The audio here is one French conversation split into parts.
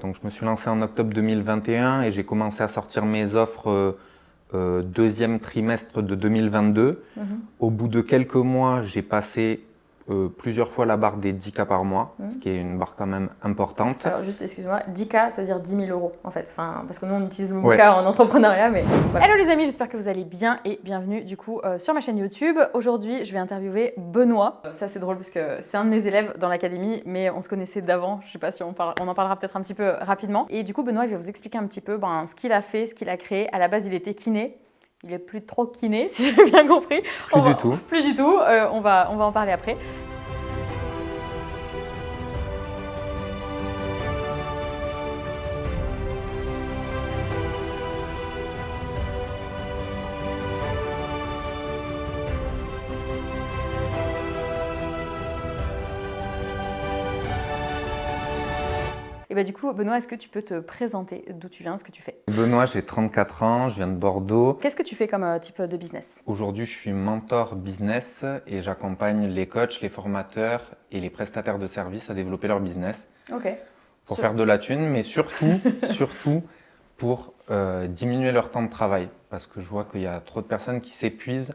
Donc, je me suis lancé en octobre 2021 et j'ai commencé à sortir mes offres deuxième trimestre de 2022. Au bout de quelques mois, j'ai passé plusieurs fois la barre des 10K par mois, ce qui est une barre quand même importante. Alors juste, excuse-moi, 10K, ça veut dire 10 000 euros en fait. Enfin, parce que nous, on utilise le mot Ouais. K en entrepreneuriat, mais voilà. Hello les amis, j'espère que vous allez bien et bienvenue du coup sur ma chaîne YouTube. Aujourd'hui, je vais interviewer Benoît. Ça, c'est drôle parce que c'est un de mes élèves dans l'académie, mais on se connaissait d'avant. Je sais pas si on en parlera peut-être un petit peu rapidement. Et du coup, Benoît, il va vous expliquer un petit peu ce qu'il a fait, ce qu'il a créé. À la base, il était kiné. Il est plus trop kiné, si j'ai bien compris. Plus du tout. Plus du tout. On va en parler après. Et bah du coup, Benoît, est-ce que tu peux te présenter d'où tu viens, ce que tu fais? Benoît, j'ai 34 ans, je viens de Bordeaux. Qu'est-ce que tu fais comme type de business? Aujourd'hui, je suis mentor business et j'accompagne les coachs, les formateurs et les prestataires de services à développer leur business Ok. pour faire de la thune, mais surtout pour diminuer leur temps de travail. Parce que je vois qu'il y a trop de personnes qui s'épuisent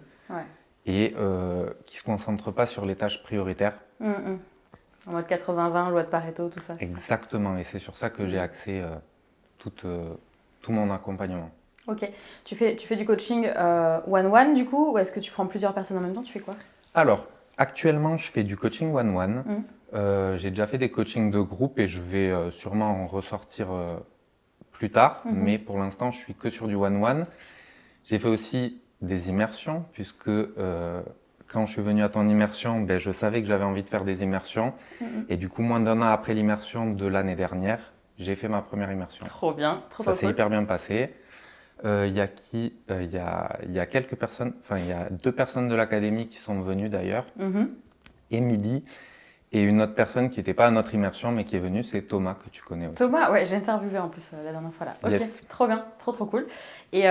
et qui ne se concentrent pas sur les tâches prioritaires. En mode 80-20, loi de Pareto, tout ça. Exactement, et c'est sur ça que j'ai axé tout mon accompagnement. Ok. Tu fais du coaching one-one du coup, ou est-ce que tu prends plusieurs personnes en même temps? Tu fais quoi? Alors, actuellement, je fais du coaching one-one. J'ai déjà fait des coachings de groupe et je vais sûrement en ressortir plus tard, mais pour l'instant, je suis que sur du one-one. J'ai fait aussi des immersions, puisque quand je suis venu à ton immersion, je savais que j'avais envie de faire des immersions. Et du coup, moins d'un an après l'immersion de l'année dernière, j'ai fait ma première immersion. Trop bien, Ça s'est hyper bien passé. Il y a quelques personnes, enfin il y a 2 personnes de l'académie qui sont venues d'ailleurs. Émilie et une autre personne qui n'était pas à notre immersion mais qui est venue, c'est Thomas que tu connais aussi. Thomas, ouais, j'ai interviewé en plus la dernière fois là. Ok, Yes. trop bien, trop cool. Et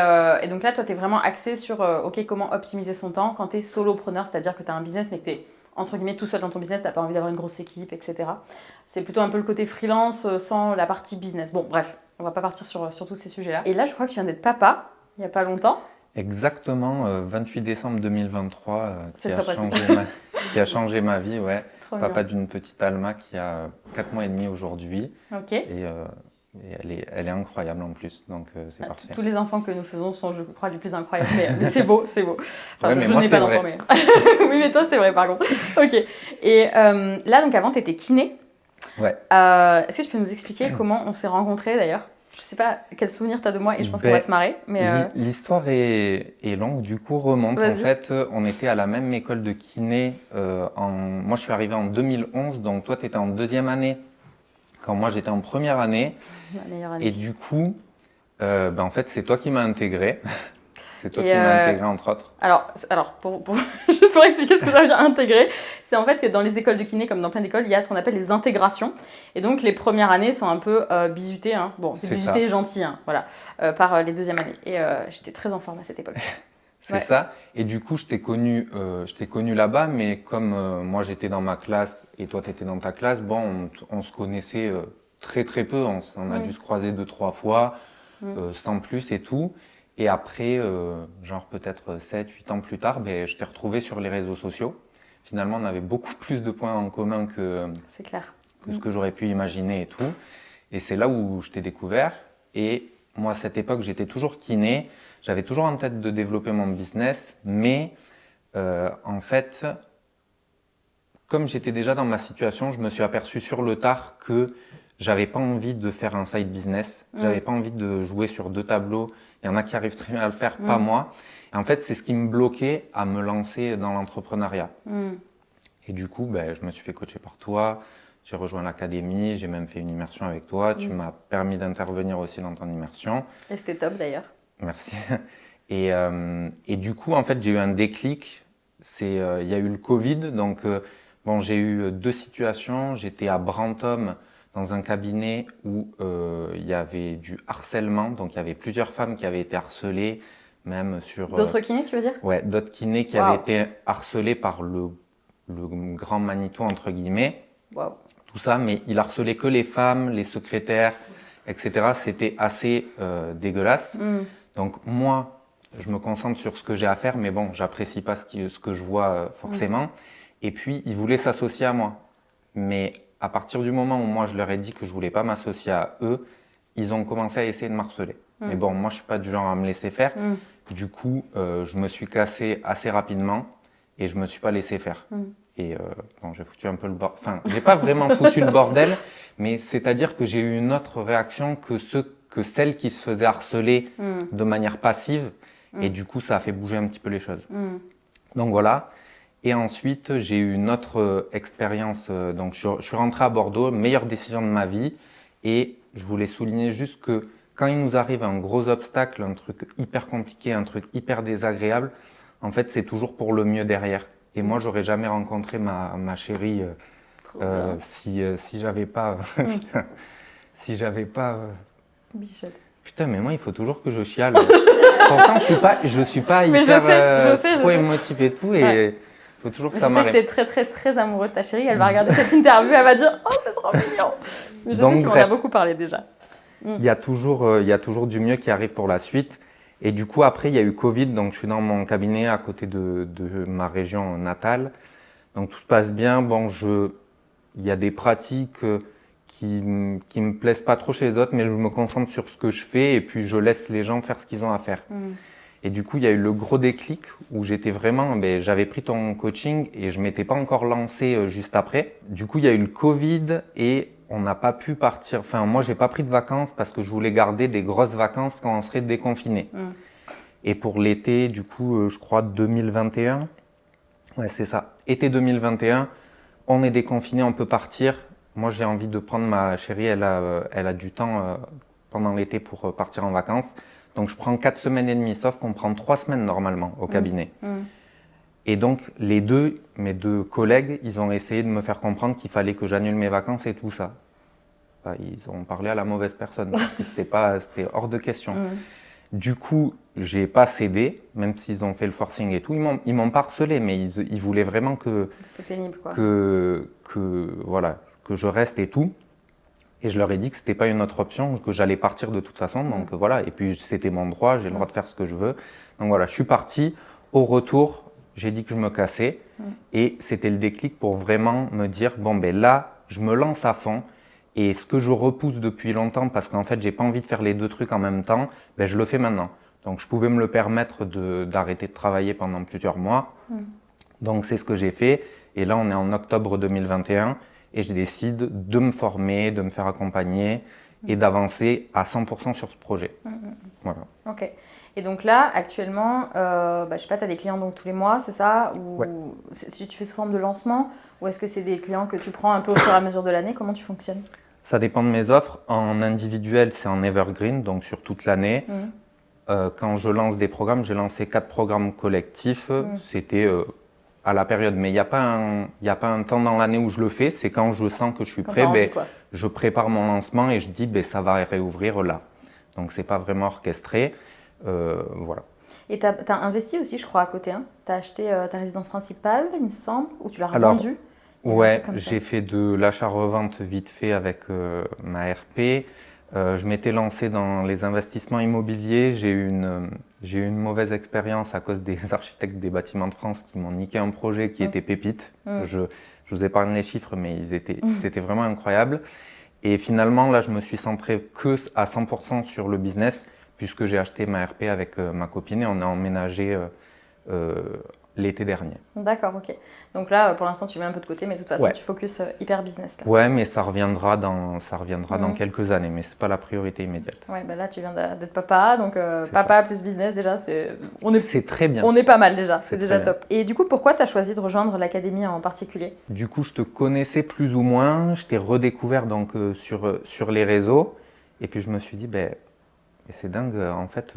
donc là, toi, tu es vraiment axé sur comment optimiser son temps quand tu es solopreneur, c'est-à-dire que tu as un business mais que tu es entre guillemets tout seul dans ton business, tu n'as pas envie d'avoir une grosse équipe, etc. C'est plutôt un peu le côté freelance sans la partie business. Bon, bref, on va pas partir sur tous ces sujets-là. Et là, je crois que tu viens d'être papa il n'y a pas longtemps. Exactement, 28 décembre 2023, C'est très précis. qui a changé ma vie, ouais. Trop Papa bien. d'une petite Alma qui a 4 mois et demi aujourd'hui. Ok. Et elle est incroyable en plus, donc c'est parfait. Tous les enfants que nous faisons sont, je crois, du plus incroyable, mais c'est beau, c'est beau. Enfin, Ouais, mais je moi, n'ai c'est pas d'enfant, vrai. mais... oui, mais toi, c'est vrai, par contre. Ok. Et là, donc avant, tu étais kiné. Ouais. Est-ce que tu peux nous expliquer comment on s'est rencontrés, d'ailleurs? Je sais pas quel souvenir tu as de moi, et je pense qu'on va se marrer. Mais L'histoire est longue, du coup remonte. En Vas-y. fait, on était à la même école de kiné. Moi, je suis arrivé en 2011, donc toi, tu étais en deuxième année, quand moi, j'étais en première année. la meilleure année. Et du coup, en fait, c'est toi qui m'as intégré. C'est toi qui m'as intégré, entre autres. Alors juste pour expliquer ce que ça veut dire intégrer, c'est en fait que dans les écoles de kiné, comme dans plein d'écoles, il y a ce qu'on appelle les intégrations. Et donc, les premières années sont un peu bisutées. Hein. Bon, c'est bisutées gentil, hein, voilà, par les deuxièmes années. Et j'étais très en forme à cette époque. C'est ça. Et du coup, je t'ai connu là-bas, mais comme moi, j'étais dans ma classe et toi, tu étais dans ta classe, bon, on se connaissait très peu. On a dû se croiser 2-3 fois, sans plus et tout. Et après, genre peut-être 7-8 ans plus tard, je t'ai retrouvé sur les réseaux sociaux. Finalement, on avait beaucoup plus de points en commun que ce que j'aurais pu imaginer et tout. Et c'est là où je t'ai découvert. Et moi, à cette époque, j'étais toujours kiné. J'avais toujours en tête de développer mon business. Mais en fait, comme j'étais déjà dans ma situation, je me suis aperçu sur le tard que j'avais pas envie de faire un side business. J'avais pas envie de jouer sur 2 tableaux. Il y en a qui arrivent très bien à le faire, pas moi. Et en fait, c'est ce qui me bloquait à me lancer dans l'entrepreneuriat. Et du coup, je me suis fait coacher par toi. J'ai rejoint l'académie, j'ai même fait une immersion avec toi. Tu m'as permis d'intervenir aussi dans ton immersion. Et c'était top d'ailleurs. Merci. Et du coup, en fait, j'ai eu un déclic. Il y a eu le Covid. Donc, j'ai eu 2 situations. J'étais à Brantôme, dans un cabinet où il y avait du harcèlement. Donc, il y avait plusieurs femmes qui avaient été harcelées, même sur... D'autres kinés, tu veux dire? Ouais, d'autres kinés qui avaient été harcelés par le grand Manitou, entre guillemets. Waouh. Tout ça, mais il harcelait que les femmes, les secrétaires, etc. C'était assez dégueulasse. Donc moi, je me concentre sur ce que j'ai à faire, mais bon, j'apprécie pas ce que je vois forcément. Et puis, ils voulaient s'associer à moi. Mais à partir du moment où moi, je leur ai dit que je voulais pas m'associer à eux, ils ont commencé à essayer de me harceler. Mais bon, moi, je suis pas du genre à me laisser faire. Du coup, je me suis cassé assez rapidement et je me suis pas laissé faire. Et bon, j'ai foutu un peu le bordel. Enfin, j'ai pas vraiment foutu le bordel, mais c'est-à-dire que j'ai eu une autre réaction que celle qui se faisait harceler de manière passive. Et du coup, ça a fait bouger un petit peu les choses. Donc voilà. Et ensuite, j'ai eu une autre expérience. Donc, je suis rentré à Bordeaux, meilleure décision de ma vie. Et je voulais souligner juste que quand il nous arrive un gros obstacle, un truc hyper compliqué, un truc hyper désagréable, en fait, c'est toujours pour le mieux derrière. Et moi, j'aurais jamais rencontré ma chérie si j'avais pas. Si j'avais pas. Bichette. Putain, mais moi, il faut toujours que je chiale. Pourtant, je suis pas Mais hyper je sais. trop émotif et tout. Et il faut toujours que ça m'arrive. Je sais que tu es très amoureux de ta chérie. Elle va regarder cette interview, elle va dire oh, c'est trop mignon. Mais je sais, tu m'en as beaucoup parlé déjà. Il y a toujours du mieux qui arrive pour la suite. Et du coup, après, il y a eu Covid. Donc, je suis dans mon cabinet à côté de ma région natale. Donc, tout se passe bien. Bon, il y a des pratiques qui me plaisent pas trop chez les autres, mais je me concentre sur ce que je fais et puis je laisse les gens faire ce qu'ils ont à faire. Et du coup, il y a eu le gros déclic où j'étais vraiment, j'avais pris ton coaching et je m'étais pas encore lancé juste après. Du coup, il y a eu le Covid et on n'a pas pu partir. Enfin, moi, j'ai pas pris de vacances parce que je voulais garder des grosses vacances quand on serait déconfiné. Et pour l'été, du coup, je crois 2021. Ouais, c'est ça. Été 2021, on est déconfiné, on peut partir. Moi, j'ai envie de prendre ma chérie, elle a du temps pendant l'été pour partir en vacances. Donc, je prends 4 semaines et demie, sauf qu'on prend 3 semaines normalement au cabinet. Et donc, mes deux collègues, ils ont essayé de me faire comprendre qu'il fallait que j'annule mes vacances et tout ça. Enfin, ils ont parlé à la mauvaise personne. C'était hors de question. Du coup, j'ai pas cédé, même s'ils ont fait le forcing et tout. Ils m'ont pas harcelé, mais ils voulaient vraiment c'est pénible, quoi. Voilà, que je reste et tout. Et je leur ai dit que c'était pas une autre option, que j'allais partir de toute façon. Donc voilà, et puis c'était mon droit, j'ai le droit de faire ce que je veux. Donc voilà, je suis parti. Au retour, j'ai dit que je me cassais. Et c'était le déclic pour vraiment me dire, bon ben là, je me lance à fond. Et ce que je repousse depuis longtemps, parce qu'en fait, j'ai pas envie de faire les deux trucs en même temps, ben je le fais maintenant. Donc je pouvais me le permettre d'arrêter de travailler pendant plusieurs mois. Donc c'est ce que j'ai fait. Et là, on est en octobre 2021. Et je décide de me former, de me faire accompagner et d'avancer à 100% sur ce projet. Voilà. Ok. Et donc là, actuellement, je sais pas, tu as des clients donc tous les mois, c'est ça? Ou tu fais sous forme de lancement? Ou est-ce que c'est des clients que tu prends un peu au fur et à mesure de l'année? Comment tu fonctionnes? Ça dépend de mes offres. En individuel, c'est en evergreen, donc sur toute l'année. Quand je lance des programmes, j'ai lancé 4 programmes collectifs. C'était à la période, mais il n'y a pas un temps dans l'année où je le fais. C'est quand je sens que je suis prêt, je prépare mon lancement et je dis ça va réouvrir là. Donc c'est pas vraiment orchestré, voilà. Et tu as investi aussi, je crois, à côté. Hein. Tu as acheté ta résidence principale, il me semble, ou tu l'as revendue? Ouais, j'ai fait de l'achat-revente vite fait avec ma RP. Je m'étais lancé dans les investissements immobiliers. J'ai eu une mauvaise expérience à cause des architectes des bâtiments de France qui m'ont niqué un projet qui était pépite. Je vous épargne les chiffres, mais c'était vraiment incroyable. Et finalement, là, je me suis centré que à 100% sur le business, puisque j'ai acheté ma RP avec ma copine et on a emménagé l'été dernier. D'accord, ok. Donc là, pour l'instant, tu mets un peu de côté, mais de toute façon, tu focuses hyper business. Là. Ouais, mais ça reviendra dans quelques années, mais c'est pas la priorité immédiate. Ouais, là, tu viens d'être papa, donc papa plus business, déjà, c'est très bien. On est pas mal déjà, c'est déjà top. Et du coup, pourquoi tu as choisi de rejoindre l'académie en particulier? Du coup, je te connaissais plus ou moins, je t'ai redécouvert donc sur les réseaux, et puis je me suis dit, c'est dingue, en fait,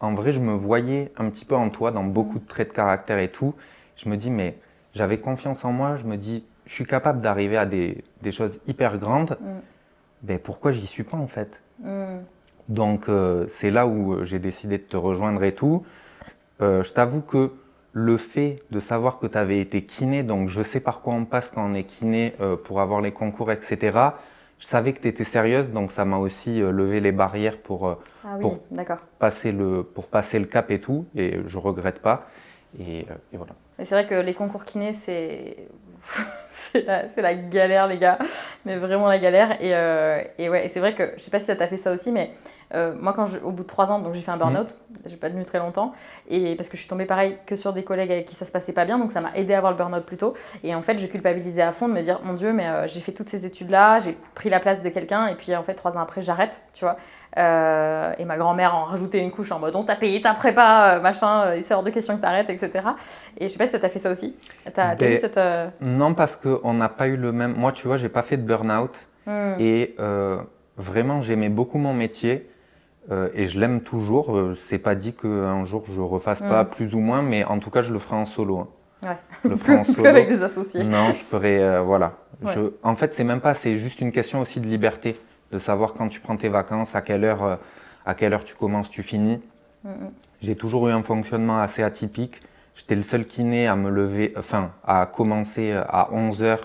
en vrai, je me voyais un petit peu en toi, dans beaucoup de traits de caractère et tout. Je me dis, mais j'avais confiance en moi. Je me dis, je suis capable d'arriver à des choses hyper grandes. Pourquoi j'y suis pas en fait? Donc, c'est là où j'ai décidé de te rejoindre et tout. Je t'avoue que le fait de savoir que tu avais été kiné, donc je sais par quoi on passe quand on est kiné pour avoir les concours, etc., je savais que tu étais sérieuse, donc ça m'a aussi levé les barrières pour oui, d'accord. passer le cap et tout, et je regrette pas. Et voilà. Et c'est vrai que les concours kiné, c'est la galère, les gars, mais vraiment la galère. Et ouais, et c'est vrai que, je sais pas si ça t'a fait ça aussi, mais moi, au bout de 3 ans, donc j'ai fait un burn-out, j'ai pas tenu très longtemps, et parce que je suis tombée pareil que sur des collègues avec qui ça se passait pas bien, donc ça m'a aidé à avoir le burn-out plus tôt. Et en fait, je culpabilisais à fond de me dire, mon Dieu, mais j'ai fait toutes ces études-là, j'ai pris la place de quelqu'un, et puis en fait, 3 ans après, j'arrête, tu vois. Et ma grand-mère en rajoutait une couche en mode on t'a payé ta prépa, machin, c'est hors de question que t'arrêtes, etc. Et je sais pas si ça t'a fait ça aussi. T'as eu cette. Non, parce qu'on n'a pas eu le même. Moi, tu vois, j'ai pas fait de burn-out et vraiment, j'aimais beaucoup mon métier et je l'aime toujours. C'est pas dit qu'un jour je refasse pas plus ou moins, mais en tout cas, je le ferai en solo. Hein. Ouais. Je le ferai en solo. Avec des associés. Non, je ferai. Voilà. Ouais. En fait, c'est même pas. C'est juste une question aussi de liberté. De savoir quand tu prends tes vacances, à quelle heure tu commences, tu finis. J'ai toujours eu un fonctionnement assez atypique. J'étais le seul kiné à me lever, à commencer à 11h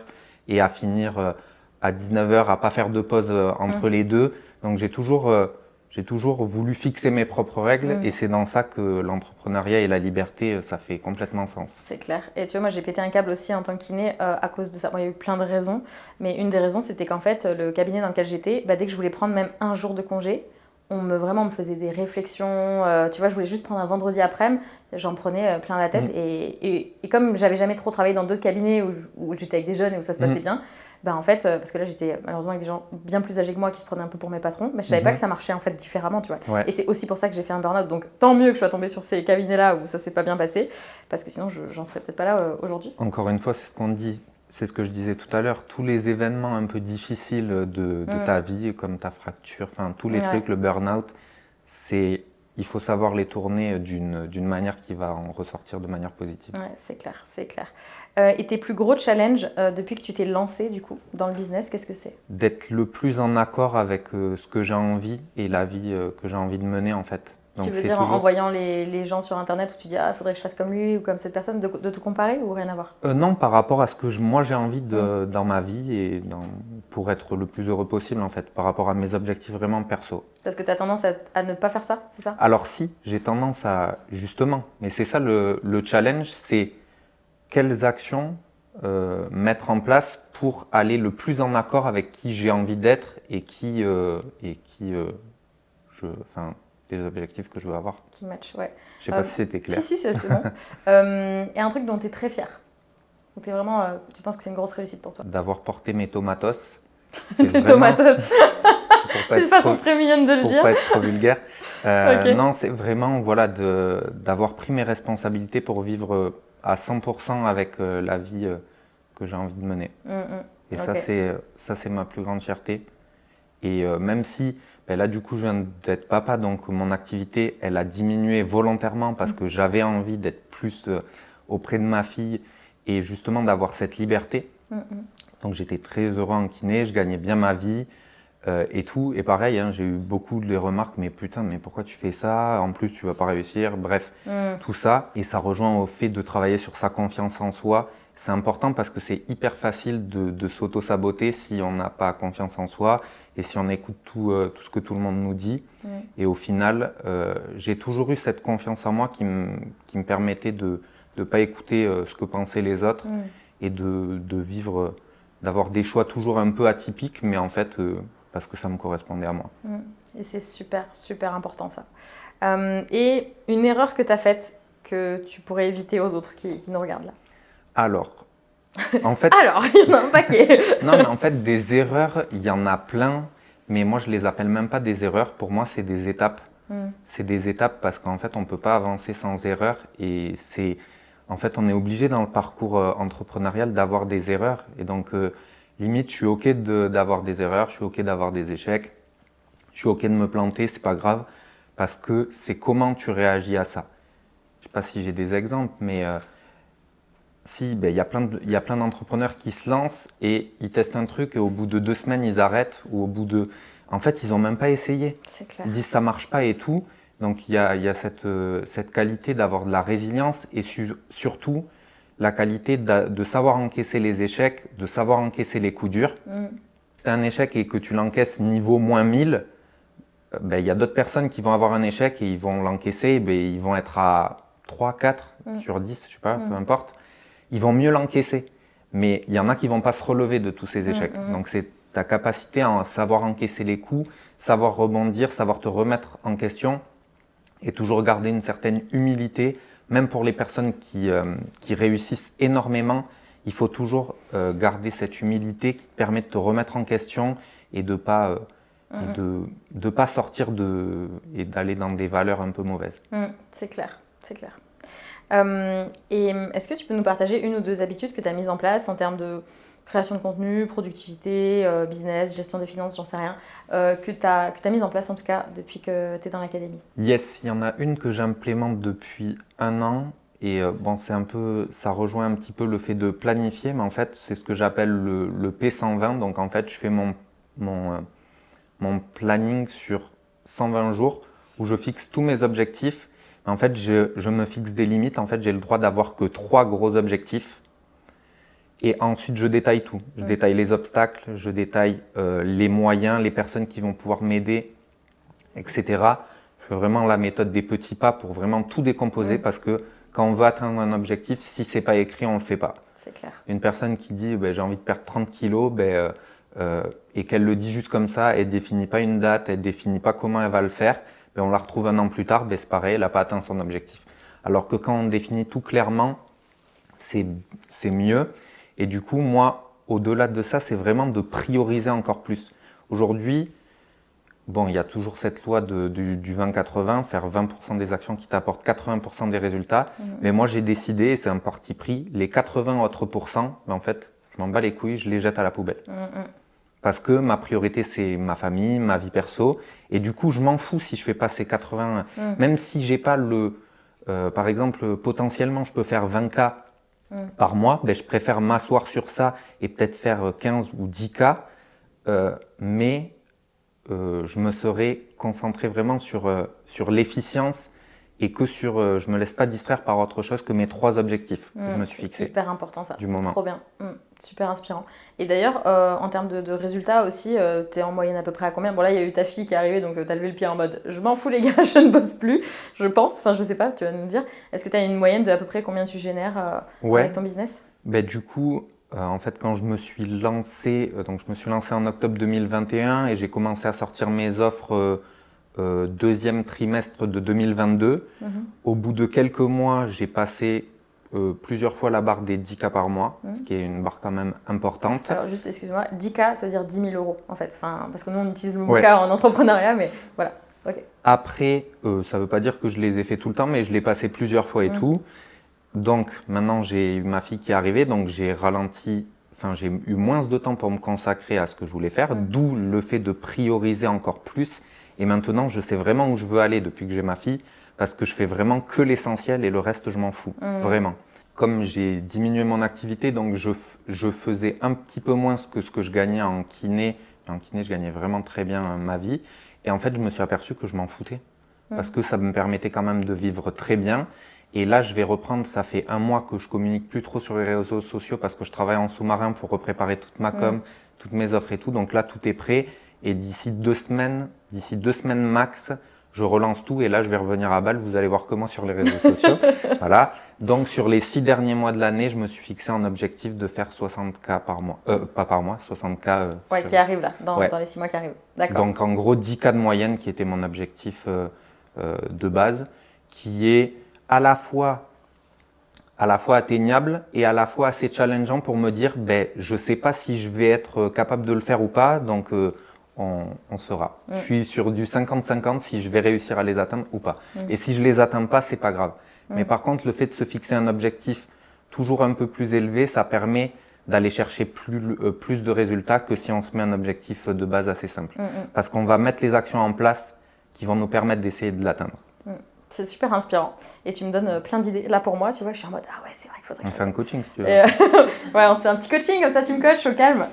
et à finir à 19h, à pas faire de pause entre les deux. Donc j'ai toujours voulu fixer mes propres règles et c'est dans ça que l'entrepreneuriat et la liberté, ça fait complètement sens. C'est clair. Et tu vois, moi j'ai pété un câble aussi en tant que kiné à cause de ça. Bon, il y a eu plein de raisons, mais une des raisons c'était qu'en fait, le cabinet dans lequel j'étais, dès que je voulais prendre même un jour de congé, on me faisait des réflexions. Tu vois, je voulais juste prendre un vendredi après-midi, j'en prenais plein la tête. Et comme j'avais jamais trop travaillé dans d'autres cabinets où j'étais avec des jeunes et où ça se passait bien, en fait, parce que là j'étais malheureusement avec des gens bien plus âgés que moi qui se prenaient un peu pour mes patrons, mais je savais pas que ça marchait en fait différemment, tu vois. Ouais. Et c'est aussi pour ça que j'ai fait un burn-out. Donc tant mieux que je sois tombée sur ces cabinets-là où ça s'est pas bien passé, parce que sinon j'en serais peut-être pas là aujourd'hui. Encore une fois, c'est ce qu'on dit. C'est ce que je disais tout à l'heure, tous les événements un peu difficiles de ta vie, comme ta fracture, tous les trucs, le burn-out, il faut savoir les tourner d'une manière qui va en ressortir de manière positive. Ouais, c'est clair, c'est clair. Et tes plus gros challenges depuis que tu t'es lancé du coup dans le business, qu'est-ce que c'est? D'être le plus en accord avec ce que j'ai envie et la vie que j'ai envie de mener en fait. Donc, tu veux dire en voyant les gens sur internet où tu dis il faudrait que je fasse comme lui ou comme cette personne, de te comparer ou rien à voir? Non, par rapport à ce que moi j'ai envie dans ma vie et pour être le plus heureux possible en fait, par rapport à mes objectifs vraiment perso. Parce que tu as tendance à ne pas faire ça, c'est ça? Alors si, j'ai tendance à justement, mais c'est ça le challenge, c'est quelles actions mettre en place pour aller le plus en accord avec qui j'ai envie d'être et les objectifs que je veux avoir. Qui match, ouais. Je sais pas si c'était clair. Si, c'est bon. Et un truc dont tu es très fier. Où t'es vraiment, tu penses que c'est une grosse réussite pour toi? D'avoir porté mes tomatos. Mes tomatos. C'est une façon très mignonne de le dire. Pour pas être trop vulgaire. Okay. Non, c'est vraiment d'avoir pris mes responsabilités pour vivre à 100% avec la vie que j'ai envie de mener. Et ça, c'est ma plus grande fierté. Et même si, là, du coup, je viens d'être papa, donc mon activité, elle a diminué volontairement parce que j'avais envie d'être plus auprès de ma fille et justement d'avoir cette liberté. Donc, j'étais très heureux en kiné, je gagnais bien ma vie et tout. Et pareil, j'ai eu beaucoup de remarques, mais putain, mais pourquoi tu fais ça? En plus, tu vas pas réussir. Bref, tout ça. Et ça rejoint au fait de travailler sur sa confiance en soi. C'est important parce que c'est hyper facile de s'auto-saboter si on n'a pas confiance en soi et si on écoute tout ce que tout le monde nous dit. Et au final, j'ai toujours eu cette confiance en moi qui me permettait de ne pas écouter ce que pensaient les autres et de vivre, d'avoir des choix toujours un peu atypiques, mais en fait, parce que ça me correspondait à moi. Et c'est super, super important ça. Et une erreur que tu as faite que tu pourrais éviter aux autres qui nous regardent là? Alors, en fait, il y en a un paquet. Non, mais en fait, des erreurs, il y en a plein, mais moi, je les appelle même pas des erreurs. Pour moi, c'est des étapes. C'est des étapes parce qu'en fait, on peut pas avancer sans erreurs et en fait, on est obligé dans le parcours entrepreneurial d'avoir des erreurs. Et donc, limite, je suis OK d'avoir des erreurs, je suis OK d'avoir des échecs, je suis OK de me planter, c'est pas grave, parce que c'est comment tu réagis à ça. Je sais pas si j'ai des exemples, mais il y a plein d'entrepreneurs qui se lancent et ils testent un truc et au bout de 2 semaines, ils arrêtent ou en fait, ils n'ont même pas essayé. C'est clair. Ils disent ça marche pas et tout. Donc, il y a cette qualité d'avoir de la résilience et surtout la qualité de savoir encaisser les échecs, de savoir encaisser les coups durs Si tu as un échec et que tu l'encaisses niveau moins 1000, ben, il y a d'autres personnes qui vont avoir un échec et ils vont l'encaisser, ben, ils vont être à 3, 4 sur 10, je sais pas, peu importe. Ils vont mieux l'encaisser. Mais il y en a qui vont pas se relever de tous ces échecs. Donc c'est ta capacité à savoir encaisser les coups, savoir rebondir, savoir te remettre en question et toujours garder une certaine humilité. Même pour les personnes qui réussissent énormément, il faut toujours garder cette humilité qui te permet de te remettre en question et de pas sortir et d'aller dans des valeurs un peu mauvaises. C'est clair, c'est clair. Et est-ce que tu peux nous partager une ou deux habitudes que tu as mises en place en termes de création de contenu, productivité, business, gestion des finances, j'en sais rien, que tu as mises en place en tout cas depuis que tu es dans l'académie? Yes, il y en a une que j'implémente depuis 1 an et bon, ça rejoint un petit peu le fait de planifier, mais en fait c'est ce que j'appelle le P120. Donc en fait je fais mon planning sur 120 jours où je fixe tous mes objectifs. En fait, je me fixe des limites. En fait, j'ai le droit d'avoir que 3 gros objectifs. Et ensuite, je détaille tout. Je détaille les obstacles, je détaille les moyens, les personnes qui vont pouvoir m'aider, etc. Je fais vraiment la méthode des petits pas pour vraiment tout décomposer parce que quand on veut atteindre un objectif, si c'est pas écrit, on le fait pas. C'est clair. Une personne qui dit j'ai envie de perdre 30 kilos, et qu'elle le dit juste comme ça, elle définit pas une date, elle définit pas comment elle va le faire, on la retrouve 1 an plus tard, c'est pareil, elle n'a pas atteint son objectif. Alors que quand on définit tout clairement, c'est mieux. Et du coup, moi, au-delà de ça, c'est vraiment de prioriser encore plus. Aujourd'hui, bon, il y a toujours cette loi du 20-80, faire 20% des actions qui t'apportent 80% des résultats. Mais moi, j'ai décidé, et c'est un parti pris, les 80 autres pourcents, en fait, je m'en bats les couilles, je les jette à la poubelle. Parce que ma priorité, c'est ma famille, ma vie perso. Et du coup, je m'en fous si je fais pas ces 80. Même si j'ai pas par exemple, potentiellement, je peux faire 20K par mois, je préfère m'asseoir sur ça et peut-être faire 15 ou 10K. Mais je me serais concentré vraiment sur l'efficience et que je me laisse pas distraire par autre chose que mes 3 objectifs que je me suis fixé. C'est hyper important ça, du moment. Trop bien, super inspirant. Et d'ailleurs, en termes de résultats aussi, tu es en moyenne à peu près à combien? Bon là, il y a eu ta fille qui est arrivée, donc tu as levé le pied en mode je m'en fous les gars, je ne bosse plus, je pense, enfin je sais pas, tu vas nous dire. Est-ce que tu as une moyenne de à peu près combien tu génères avec ton business? Du coup, en fait, quand je me suis lancé, donc je me suis lancé en octobre 2021 et j'ai commencé à sortir mes offres 2e trimestre de 2022. Au bout de quelques mois, j'ai passé plusieurs fois la barre des 10K par mois, ce qui est une barre quand même importante. Alors juste, excuse-moi, 10K, ça veut dire 10 000 euros en fait, parce que nous on utilise le mot K en entrepreneuriat, mais voilà. Okay. Après, ça ne veut pas dire que je les ai fait tout le temps, mais je l'ai passé plusieurs fois et tout. Donc maintenant j'ai eu ma fille qui est arrivée, donc j'ai ralenti, j'ai eu moins de temps pour me consacrer à ce que je voulais faire, d'où le fait de prioriser encore plus. Et maintenant je sais vraiment où je veux aller depuis que j'ai ma fille, parce que je fais vraiment que l'essentiel et le reste je m'en fous, vraiment. Comme j'ai diminué mon activité, donc je faisais un petit peu moins que ce que je gagnais en kiné. En kiné, je gagnais vraiment très bien ma vie. Et en fait, je me suis aperçu que je m'en foutais, parce que ça me permettait quand même de vivre très bien. Et là, je vais reprendre, ça fait 1 mois que je communique plus trop sur les réseaux sociaux parce que je travaille en sous-marin pour préparer toute ma com, toutes mes offres et tout. Donc là, tout est prêt. Et d'ici 2 semaines max, je relance tout. Et là, je vais revenir à balle. Vous allez voir comment sur les réseaux sociaux. Voilà. Donc, sur les 6 derniers mois de l'année, je me suis fixé un objectif de faire 60K par mois. Pas par mois, 60K. Qui arrive là, dans les 6 mois qui arrivent. D'accord. Donc, en gros, 10K de moyenne qui était mon objectif de base, qui est à la fois atteignable et à la fois assez challengeant pour me dire je sais pas si je vais être capable de le faire ou pas, donc on saura. Je suis sur du 50-50 si je vais réussir à les atteindre ou pas. Et si je les atteins pas, c'est pas grave. Mais par contre, le fait de se fixer un objectif toujours un peu plus élevé, ça permet d'aller chercher plus de résultats que si on se met un objectif de base assez simple. Parce qu'on va mettre les actions en place qui vont nous permettre d'essayer de l'atteindre. C'est super inspirant et tu me donnes plein d'idées. Là pour moi, tu vois, je suis en mode ah ouais, c'est vrai qu'il faudrait. On fait un coaching si tu veux. Ouais, on se fait un petit coaching comme ça, tu me coaches au calme.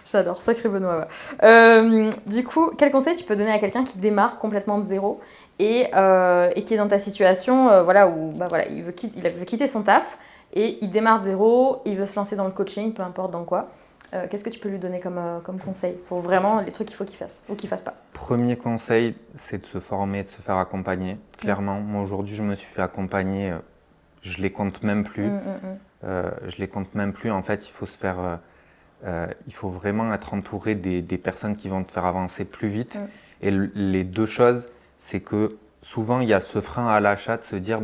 J'adore, sacré Benoît. Ouais. Du coup, quel conseil tu peux donner à quelqu'un qui démarre complètement de zéro et qui est dans ta situation, où il veut quitter son taf et il démarre de zéro, il veut se lancer dans le coaching, peu importe dans quoi. Qu'est-ce que tu peux lui donner comme conseil pour vraiment les trucs qu'il faut qu'il fasse ou qu'il fasse pas? Premier conseil, c'est de se former, de se faire accompagner. Clairement, moi aujourd'hui, je me suis fait accompagner, je les compte même plus. Je les compte même plus. En fait, il faut vraiment être entouré des personnes qui vont te faire avancer plus vite. Et les deux choses, c'est que souvent, il y a ce frein à l'achat de se dire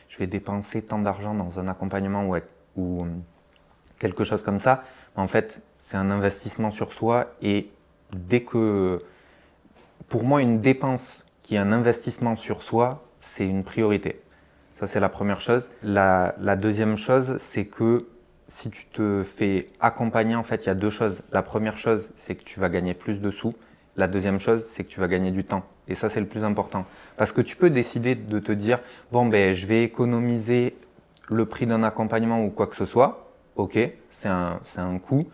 je vais dépenser tant d'argent dans un accompagnement ou quelque chose comme ça. En fait, c'est un investissement sur soi et pour moi, une dépense qui est un investissement sur soi, c'est une priorité. Ça, c'est la première chose. La deuxième chose, c'est que si tu te fais accompagner, en fait, il y a deux choses. La première chose, c'est que tu vas gagner plus de sous. La deuxième chose, c'est que tu vas gagner du temps. Et ça, c'est le plus important. Parce que tu peux décider de te dire, je vais économiser le prix d'un accompagnement ou quoi que ce soit. Ok, c'est un coût.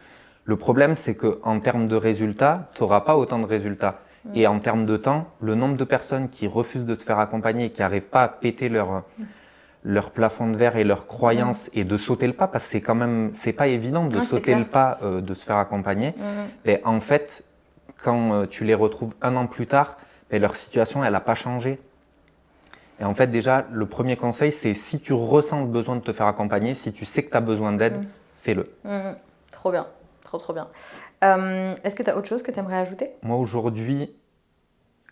Le problème, c'est qu'en termes de résultats, tu n'auras pas autant de résultats. Et en termes de temps, le nombre de personnes qui refusent de se faire accompagner et qui n'arrivent pas à péter leur plafond de verre et leurs croyances et de sauter le pas, parce que c'est pas évident de sauter le pas, de se faire accompagner. Et en fait, quand tu les retrouves un an plus tard, leur situation, elle n'a pas changé. Et en fait, déjà, le premier conseil, c'est si tu ressens le besoin de te faire accompagner, si tu sais que tu as besoin d'aide, fais-le. Trop bien, trop bien. Est-ce que tu as autre chose que tu aimerais ajouter? Moi, aujourd'hui,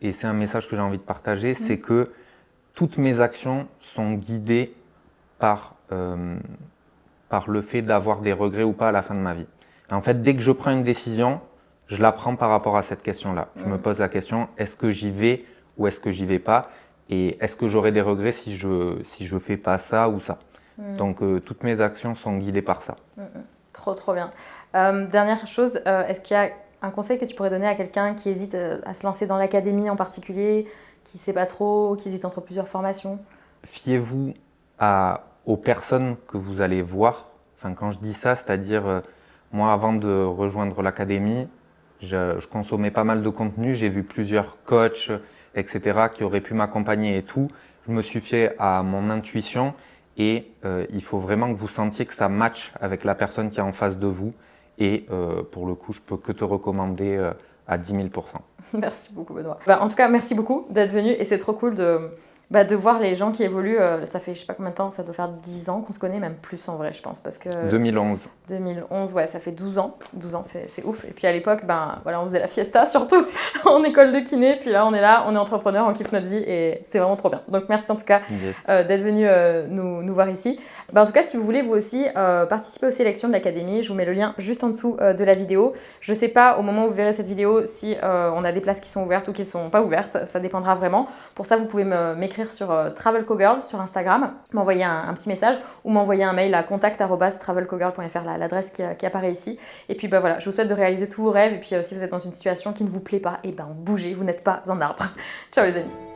et c'est un message que j'ai envie de partager, c'est que toutes mes actions sont guidées par le fait d'avoir des regrets ou pas à la fin de ma vie. Et en fait, dès que je prends une décision, je la prends par rapport à cette question-là. Je me pose la question, est-ce que j'y vais ou est-ce que j'y vais pas? Et est-ce que j'aurai des regrets si je fais pas ça ou ça? Donc, toutes mes actions sont guidées par ça. Trop bien. Dernière chose, est-ce qu'il y a un conseil que tu pourrais donner à quelqu'un qui hésite à se lancer dans l'académie en particulier, qui ne sait pas trop, qui hésite entre plusieurs formations? Fiez-vous aux personnes que vous allez voir. Enfin, quand je dis ça, c'est-à-dire, moi, avant de rejoindre l'académie, je consommais pas mal de contenu. J'ai vu plusieurs coachs, etc., qui auraient pu m'accompagner et tout. Je me suis fié à mon intuition et il faut vraiment que vous sentiez que ça matche avec la personne qui est en face de vous. Et pour le coup, je peux que te recommander à 10 000 %. Merci beaucoup, Benoît. En tout cas, merci beaucoup d'être venu et c'est trop cool de voir les gens qui évoluent. Ça fait je sais pas combien de temps, ça doit faire 10 ans qu'on se connaît, même plus en vrai, je pense. Parce que 2011. 2011, ouais, ça fait 12 ans. 12 ans, c'est ouf. Et puis à l'époque, on faisait la fiesta surtout en école de kiné. Puis là, on est entrepreneur, on kiffe notre vie et c'est vraiment trop bien. Donc merci en tout cas d'être venu nous voir ici. En tout cas, si vous voulez vous aussi participer aux sélections de l'académie, je vous mets le lien juste en dessous de la vidéo. Je sais pas au moment où vous verrez cette vidéo si on a des places qui sont ouvertes ou qui sont pas ouvertes. Ça dépendra vraiment. Pour ça, vous pouvez m'écrire sur Travel Cowgirl sur Instagram, m'envoyer un petit message ou m'envoyer un mail à contact@travelcowgirl.fr, l'adresse qui apparaît ici. Et puis voilà, je vous souhaite de réaliser tous vos rêves. Et puis si vous êtes dans une situation qui ne vous plaît pas, bougez, vous n'êtes pas un arbre. Ciao les amis.